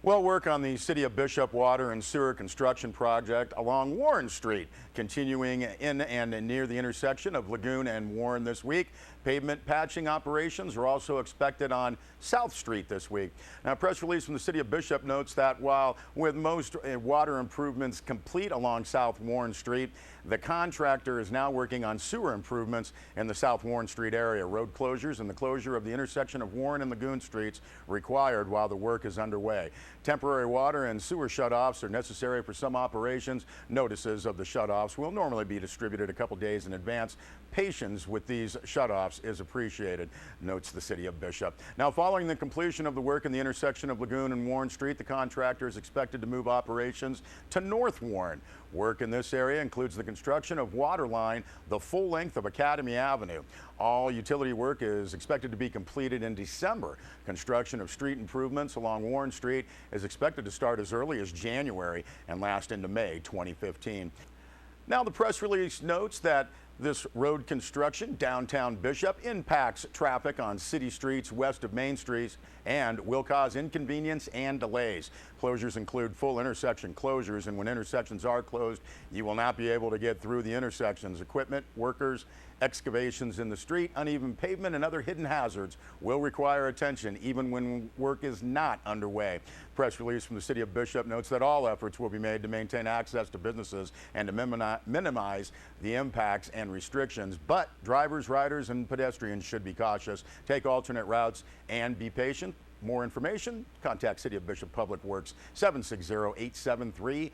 Well, work on the City of Bishop water and sewer construction project along Warren Street continuing in and near the intersection of Lagoon and Warren this week. Pavement patching operations are also expected on South Street this week. Now, a press release from the City of Bishop notes that while with most water improvements complete along South Warren Street, the contractor is now working on sewer improvements in the South Warren Street area. Road closures and the closure of the intersection of Warren and Lagoon Streets required while the work is underway. Temporary water and sewer shutoffs are necessary for some operations. Notices of the shutoffs will normally be distributed a couple days in advance. Patience with these shutoffs is appreciated, notes the City of Bishop. Now, following the completion of the work in the intersection of Lagoon and Warren Street, the contractor is expected to move operations to North Warren. Work in this area includes the construction of water line the full length of Academy Avenue. All utility work is expected to be completed in December. Construction of street improvements along Warren Street is expected to start as early as January and last into May 2015. Now, the press release notes that this road construction downtown Bishop impacts traffic on city streets west of Main Street and will cause inconvenience and delays. Closures include full intersection closures, and when intersections are closed, you will not be able to get through the intersections. Equipment, workers, excavations in the street, uneven pavement, and other hidden hazards will require attention even when work is not underway. Press release from the City of Bishop notes that all efforts will be made to maintain access to businesses and to minimize the impacts and restrictions, but drivers, riders, and pedestrians should be cautious, take alternate routes, and be patient. More information, contact City of Bishop Public Works 760-873-8458.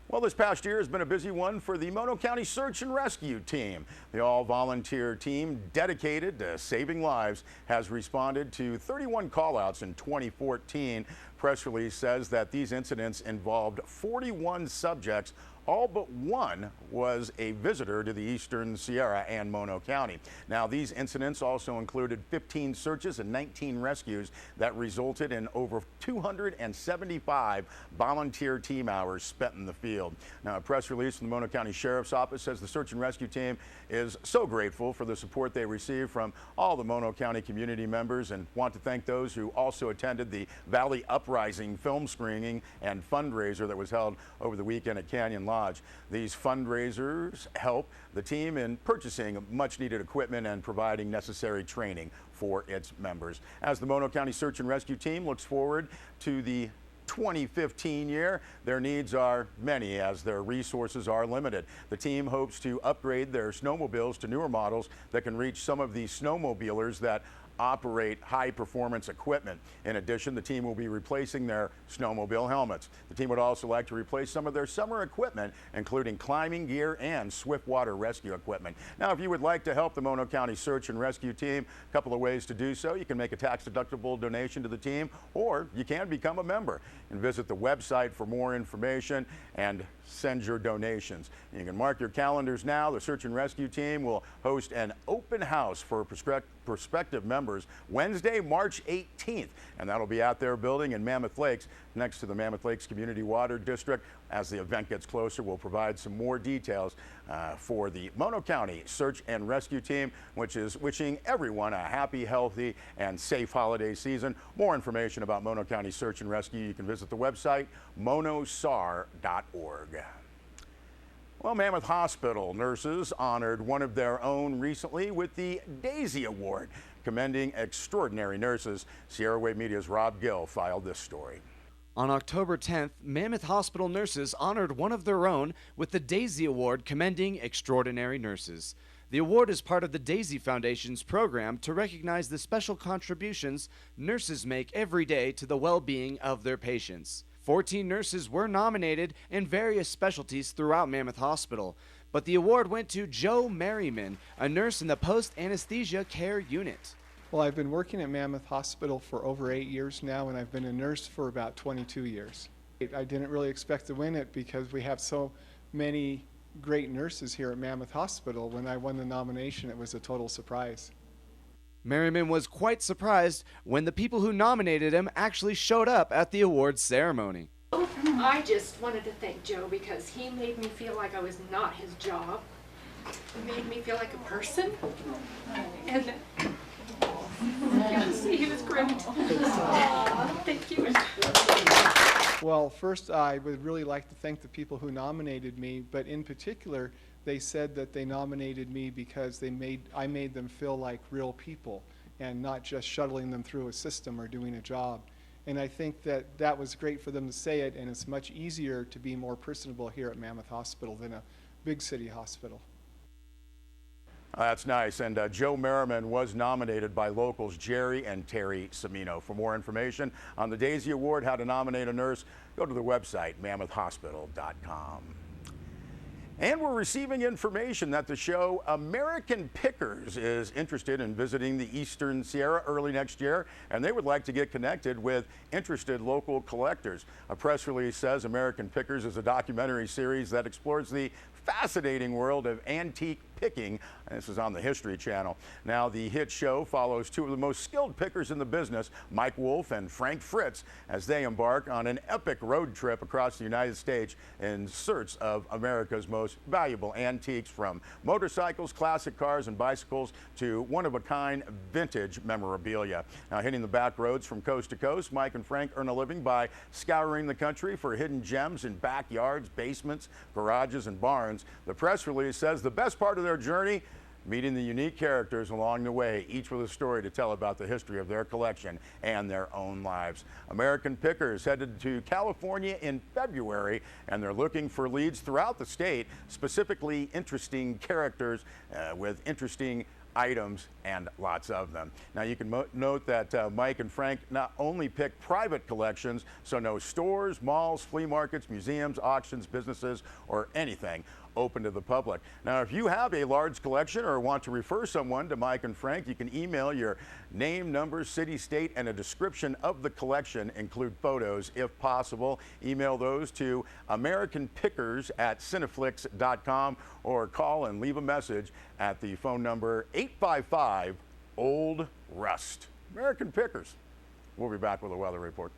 Well, this past year has been a busy one for the Mono County Search and Rescue Team. The all-volunteer team dedicated to saving lives has responded to 31 callouts in 2014. Press release says that these incidents involved 41 subjects. All but one was a visitor to the Eastern Sierra and Mono County. Now, these incidents also included 15 searches and 19 rescues that resulted in over 275 volunteer team hours spent in the field. Now, a press release from the Mono County Sheriff's Office says the search and rescue team is so grateful for the support they received from all the Mono County community members and want to thank those who also attended the Valley Uprising film screening and fundraiser that was held over the weekend at Canyon Lodge. These fundraisers help the team in purchasing much needed equipment and providing necessary training for its members. As the Mono County Search and Rescue Team looks forward to the 2015 year, their needs are many as their resources are limited. The team hopes to upgrade their snowmobiles to newer models that can reach some of the snowmobilers that operate high-performance equipment. In addition, the team will be replacing their snowmobile helmets. The team would also like to replace some of their summer equipment, including climbing gear and swiftwater rescue equipment. Now, if you would like to help the Mono County Search and Rescue Team, a couple of ways to do so. You can make a tax-deductible donation to the team, or you can become a member and visit the website for more information and send your donations. You can mark your calendars now. The Search and Rescue Team will host an open house for prospective members Wednesday, March 18th, and that'll be at their building in Mammoth Lakes next to the Mammoth Lakes Community Water District. As the event gets closer, we'll provide some more details for the Mono County Search and Rescue Team, which is wishing everyone a happy, healthy, and safe holiday season. More information about Mono County Search and Rescue, you can visit the website monosar.org. Well, Mammoth Hospital nurses honored one of their own recently with the Daisy Award, commending extraordinary nurses. Sierra Wave Media's Rob Gill filed this story. On October 10th, Mammoth Hospital nurses honored one of their own with the Daisy Award, commending extraordinary nurses. The award is part of the Daisy Foundation's program to recognize the special contributions nurses make every day to the well-being of their patients. 14 nurses were nominated in various specialties throughout Mammoth Hospital, but the award went to Joe Merriman, a nurse in the post-anesthesia care unit. Well, I've been working at Mammoth Hospital for over 8 years now, and I've been a nurse for about 22 years. I didn't really expect to win it because we have so many great nurses here at Mammoth Hospital. When I won the nomination, it was a total surprise. Merriman was quite surprised when the people who nominated him actually showed up at the awards ceremony. I just wanted to thank Joe because he made me feel like I was not his job. He made me feel like a person. And He was great. Thank you. Well, first, I would really like to thank the people who nominated me, but in particular, they said that they nominated me because I made them feel like real people and not just shuttling them through a system or doing a job. And I think that that was great for them to say it, and it's much easier to be more personable here at Mammoth Hospital than a big city hospital. That's nice. And Joe Merriman was nominated by locals Jerry and Terry Semino. For more information on the Daisy Award, how to nominate a nurse, go to the website, mammothhospital.com. And we're receiving information that the show American Pickers is interested in visiting the Eastern Sierra early next year, and they would like to get connected with interested local collectors. A press release says American Pickers is a documentary series that explores the fascinating world of antique picking. This is on the History Channel. Now, the hit show follows two of the most skilled pickers in the business, Mike Wolf and Frank Fritz, as they embark on an epic road trip across the United States in search of America's most valuable antiques, from motorcycles, classic cars, and bicycles to one-of-a-kind vintage memorabilia. Now, hitting the back roads from coast to coast, Mike and Frank earn a living by scouring the country for hidden gems in backyards, basements, garages, and barns. The press release says the best part of their journey, meeting the unique characters along the way, each with a story to tell about the history of their collection and their own lives. American Pickers headed to California in February, and they're looking for leads throughout the state, specifically interesting characters with interesting items, and lots of them. Now, you can note that Mike and Frank not only pick private collections, so no stores, malls, flea markets, museums, auctions, businesses, or anything open to the public. Now, if you have a large collection or want to refer someone to Mike and Frank, you can email your name, number, city, state, and a description of the collection. Include photos if possible. Email those to americanpickers@cineflix.com or call and leave a message at the phone number 855-OLD-RUST. American Pickers. We'll be back with a weather report.